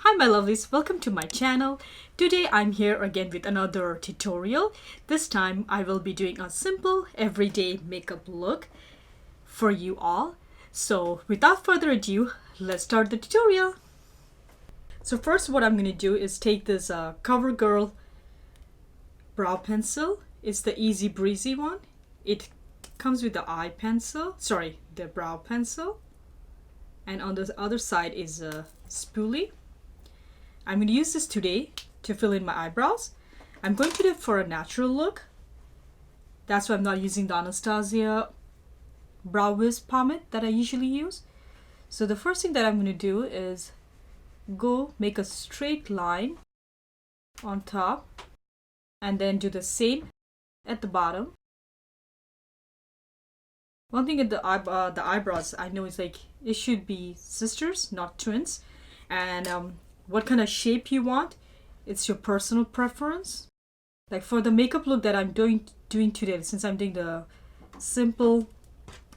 Hi my lovelies, welcome to my channel. Today I'm here again with another tutorial. This time I will be doing a simple everyday makeup look for you all. So without further ado, let's start the tutorial. So first what I'm going to do is take this CoverGirl brow pencil. It's the easy breezy one. It comes with the the brow pencil. And on the other side is a spoolie. I'm going to use this today to fill in my eyebrows. I'm going to do it for a natural look. That's why I'm not using the Anastasia Brow Wiz pomade that I usually use. So the first thing that I'm going to do is go make a straight line on top and then do the same at the bottom. One thing at the eyebrows, I know is like it should be sisters, not twins. And what kind of shape you want, it's your personal preference. Like for the makeup look that I'm doing today, since I'm doing the simple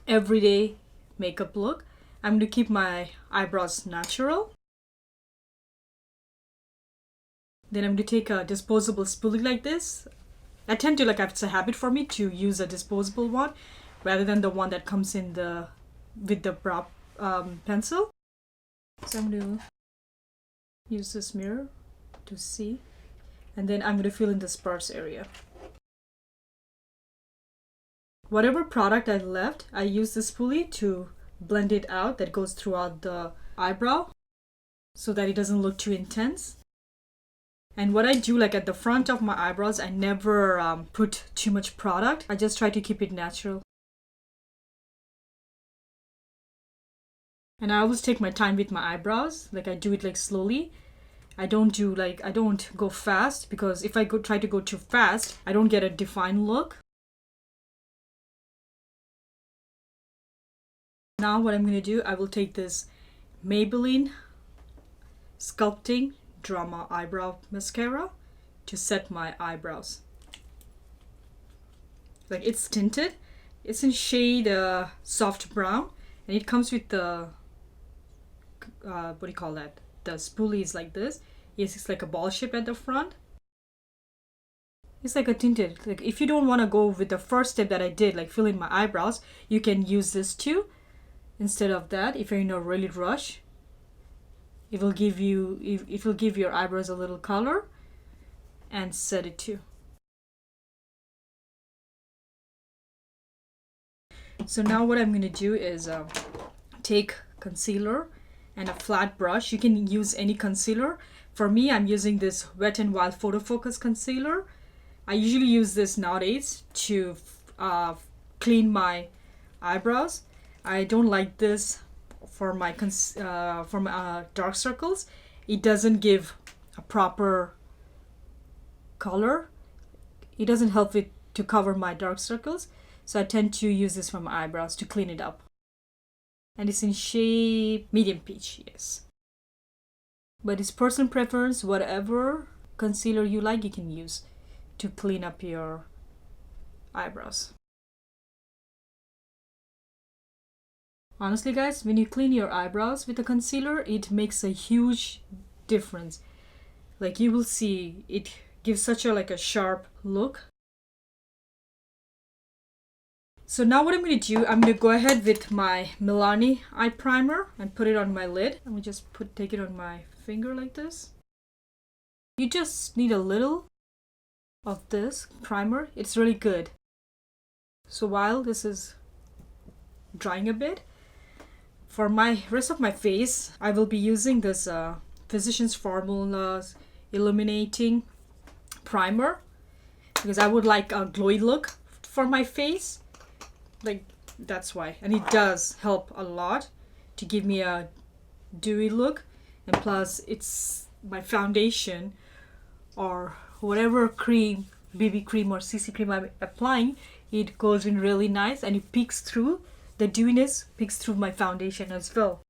everyday makeup look, I'm going to keep my eyebrows natural. Then I'm going to take a disposable spoolie like this. I tend to, it's a habit for me to use a disposable one rather than the one that comes in with the brow pencil. So I'm going to use this mirror to see, and then I'm going to fill in the sparse area. Whatever product I left, I use the spoolie to blend it out that goes throughout the eyebrow so that it doesn't look too intense. And what I do, at the front of my eyebrows, I never put too much product. I just try to keep it natural. And I always take my time with my eyebrows. I do it slowly. I don't go fast, because if I try to go too fast, I don't get a defined look. Now what I'm going to do, I will take this Maybelline Sculpting Drama Eyebrow Mascara to set my eyebrows. It's tinted. It's in shade soft brown, and it comes with the what do you call that? The spoolie is like this. Yes, it's like a ball shape at the front. It's like a tinted. If you don't want to go with the first step that I did, fill in my eyebrows, you can use this too. Instead of that, if you're in a really rush, it will give your eyebrows a little color and set it too. So now what I'm going to do is take concealer and a flat brush. You can use any concealer. For me, I'm using this Wet n Wild Photo Focus concealer. I usually use this nowadays to clean my eyebrows. I don't like this for my dark circles. It doesn't give a proper color. It doesn't help to cover my dark circles. So I tend to use this for my eyebrows to clean it up. And it's in shade medium peach, yes. But it's personal preference. Whatever concealer you like, you can use to clean up your eyebrows. Honestly guys, when you clean your eyebrows with a concealer, it makes a huge difference. You will see, it gives such a sharp look. So now what I'm going to do, I'm going to go ahead with my Milani eye primer and put it on my lid. I'm going to just take it on my finger like this. You just need a little of this primer. It's really good. So while this is drying a bit, for my rest of my face, I will be using this Physicians Formula's Illuminating Primer, because I would like a glowy look for my face. That's why. And it does help a lot to give me a dewy look. And plus, it's my foundation or whatever cream, BB cream or CC cream I'm applying, it goes in really nice and it peeks through. The dewiness peeks through my foundation as well.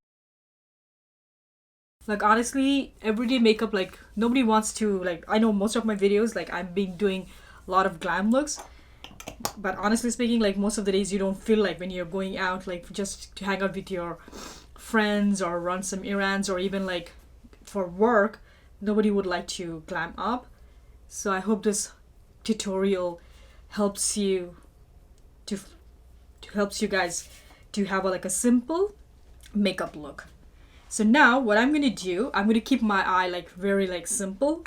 Honestly, everyday makeup, nobody wants to, I know most of my videos, I've been doing a lot of glam looks. But honestly speaking, most of the days you don't feel like when you're going out, just to hang out with your friends or run some errands or even for work, nobody would like to glam up. So I hope this tutorial helps you to helps you guys to have like a simple makeup look. So now what I'm gonna do, I'm gonna keep my eye like very like simple,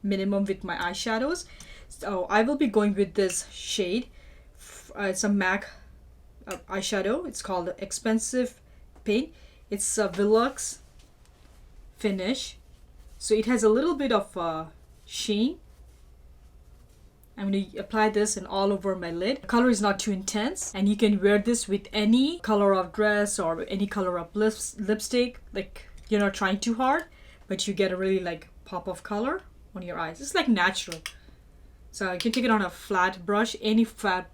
minimum with my eyeshadows. So I will be going with this shade. It's a MAC eyeshadow. It's called Expensive Paint. It's a Velux finish. So it has a little bit of sheen. I'm going to apply this and all over my lid. The color is not too intense, and you can wear this with any color of dress or any color of lipstick. Like, you're not trying too hard, but you get a really like pop of color on your eyes. It's like natural. So you can take it on a flat brush, any flat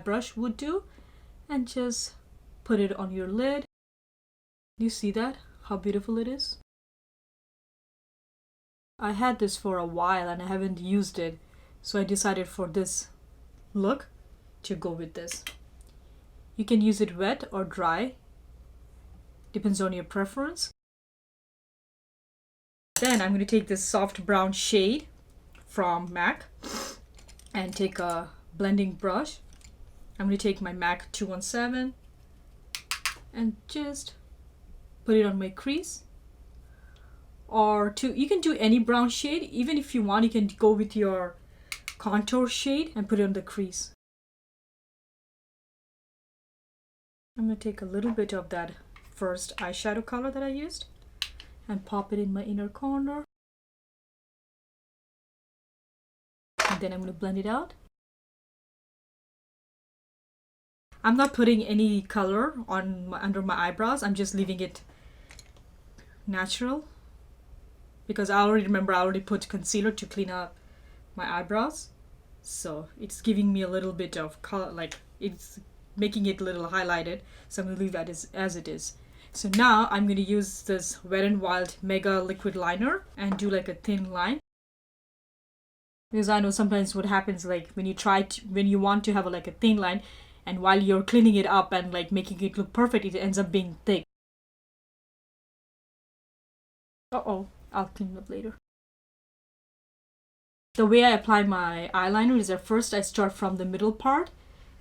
brush would do, and just put it on your lid. Do you see that? How beautiful it is? I had this for a while and I haven't used it. So I decided for this look to go with this. You can use it wet or dry. Depends on your preference. Then I'm going to take this soft brown shade from MAC and take a blending brush. I'm going to take my MAC 217 and just put it on my crease. Or you can do any brown shade. Even if you want, you can go with your contour shade and put it on the crease. I'm going to take a little bit of that first eyeshadow color that I used and pop it in my inner corner. And then I'm going to blend it out. I'm not putting any color on under my eyebrows. I'm just leaving it natural because I already put concealer to clean up my eyebrows. So it's giving me a little bit of color, like it's making it a little highlighted. So I'm going to leave that as it is. So now I'm going to use this Wet n Wild Mega Liquid Liner and do like a thin line. Because I know sometimes what happens, like when you want to have like a thin line, and while you're cleaning it up and like making it look perfect, it ends up being thick. Uh-oh, I'll clean it up later. The way I apply my eyeliner is at first I start from the middle part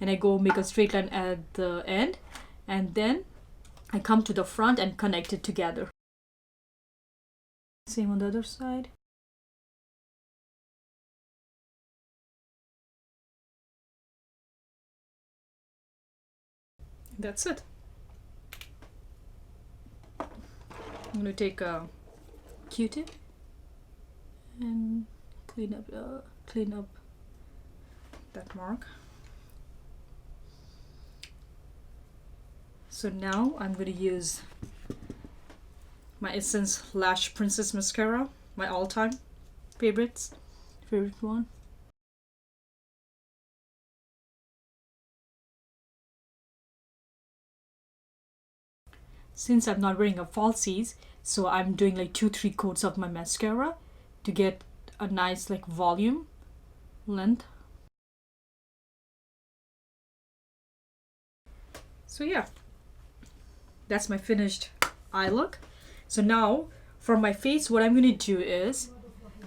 and I go make a straight line at the end, and then I come to the front and connect it together. Same on the other side. That's it. I'm going to take a Q-tip and clean up that mark. So now I'm going to use my Essence Lash Princess Mascara, my all-time favorite one. Since I'm not wearing a falsies, so I'm doing like 2-3 coats of my mascara to get a nice like volume length. So yeah, that's my finished eye look. So now for my face, what I'm going to do is,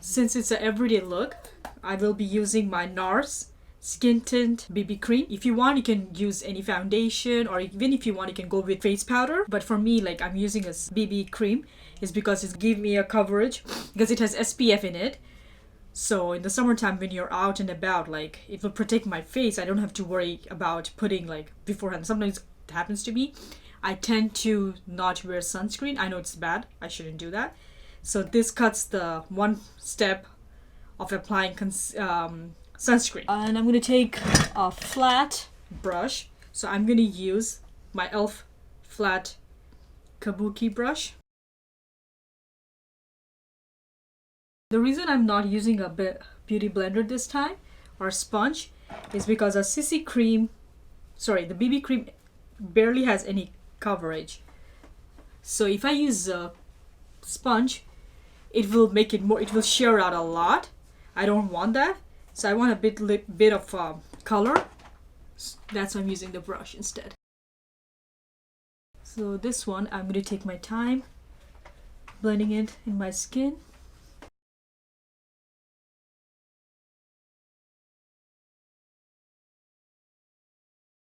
since it's an everyday look, I will be using my NARS Skin Tint BB Cream. If you want, you can use any foundation, or even if you want, you can go with face powder. But for me, like I'm using a BB cream is because it's give me a coverage because it has SPF in it. So in the summertime when you're out and about, like it will protect my face. I don't have to worry about putting like beforehand. Sometimes it happens to me. I tend to not wear sunscreen. I know it's bad. I shouldn't do that. So this cuts the one step of applying sunscreen. And I'm going to take a flat brush. So I'm going to use my e.l.f. flat kabuki brush. The reason I'm not using a beauty blender this time or sponge is because the BB cream barely has any coverage. So if I use a sponge, it will make it more, it will shear out a lot. I don't want that. So I want a bit of color. That's why I'm using the brush instead. So this one, I'm going to take my time blending it in my skin.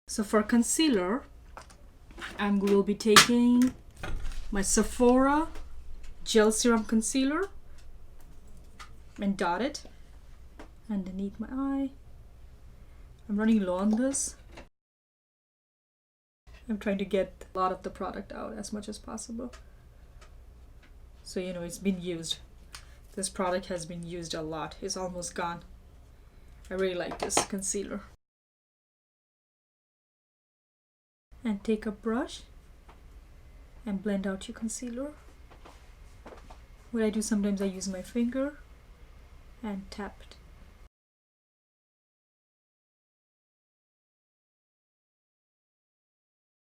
So for concealer, I will be taking my Sephora Gel Serum Concealer and dot it underneath my eye. I'm running low on this. I'm trying to get a lot of the product out as much as possible. So you know, it's been used. This product has been used a lot. It's almost gone. I really like this concealer. And take a brush and blend out your concealer. What I do sometimes, I use my finger and tap it.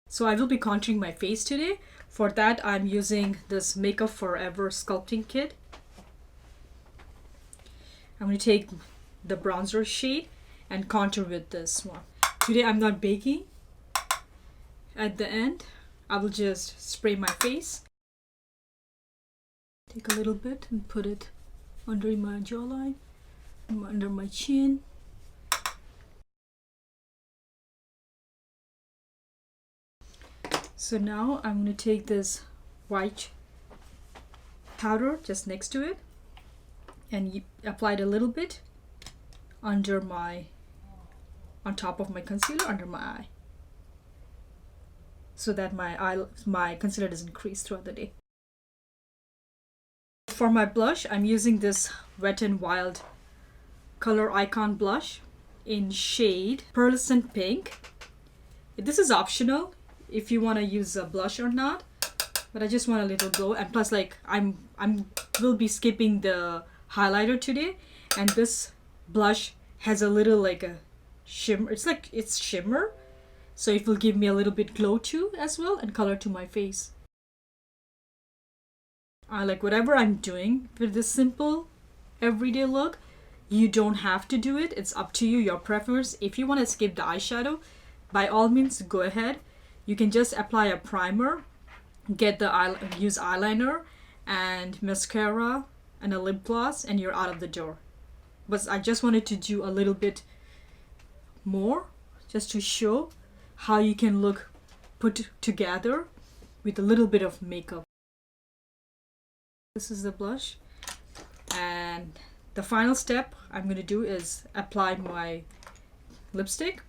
So I will be contouring my face today. For that, I'm using this Makeup Forever sculpting kit. I'm going to take the bronzer shade and contour with this one. Today I'm not baking. At the end, I will just spray my face. Take a little bit and put it under my jawline, under my chin. So now I'm going to take this white powder just next to it and apply it a little bit under on top of my concealer under my eye, so that my concealer doesn't crease throughout the day. For my blush, I'm using this Wet n Wild Color Icon blush in shade Pearlescent Pink. This is optional if you want to use a blush or not, but I just want a little glow. And plus, like, I'm will be skipping the highlighter today, and this blush has a little like a shimmer. It's shimmer, so it will give me a little bit glow too as well, and color to my face. I like whatever I'm doing with this simple everyday look. You don't have to do it. It's up to you, your preference. If you want to skip the eyeshadow, by all means go ahead. You can just apply a primer, use eyeliner and mascara and a lip gloss, and you're out of the door. But I just wanted to do a little bit more just to show how you can look put together with a little bit of makeup. This is the blush, and the final step I'm going to do is apply my lipstick.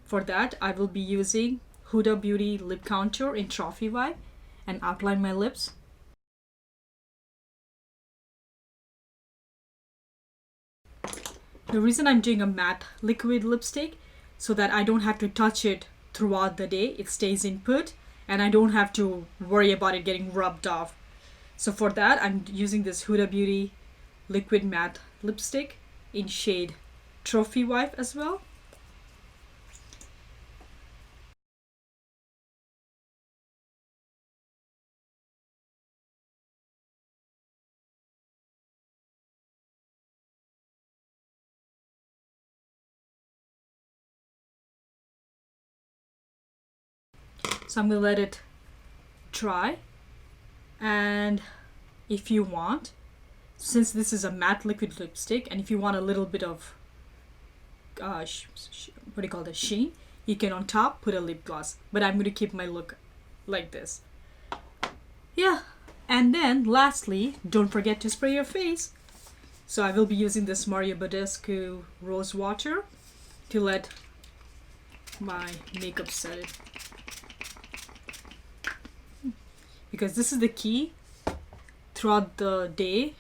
For that, I will be using Huda Beauty Lip Contour in Trophy Wife and outline my lips. The reason I'm doing a matte liquid lipstick, so that I don't have to touch it throughout the day. It stays in put and I don't have to worry about it getting rubbed off. So for that, I'm using this Huda Beauty liquid matte lipstick in shade Trophy Wife as well. So I'm going to let it dry, and if you want, since this is a matte liquid lipstick, and if you want a little bit of sheen, you can on top put a lip gloss, but I'm going to keep my look like this. Yeah, and then lastly, don't forget to spray your face. So I will be using this Mario Badescu Rose Water to let my makeup set it. Because this is the key throughout the day.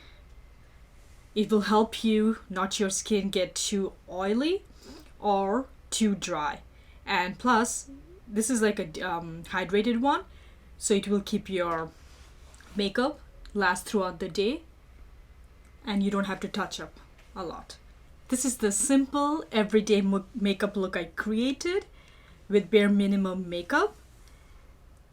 It will help you not your skin get too oily or too dry. And plus, this is like a hydrated one, so it will keep your makeup last throughout the day and you don't have to touch up a lot. This is the simple everyday makeup look I created with bare minimum makeup.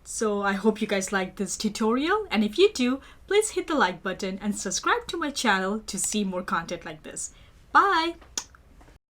So I hope you guys like this tutorial, and if you do, please hit the like button and subscribe to my channel to see more content like this. Bye!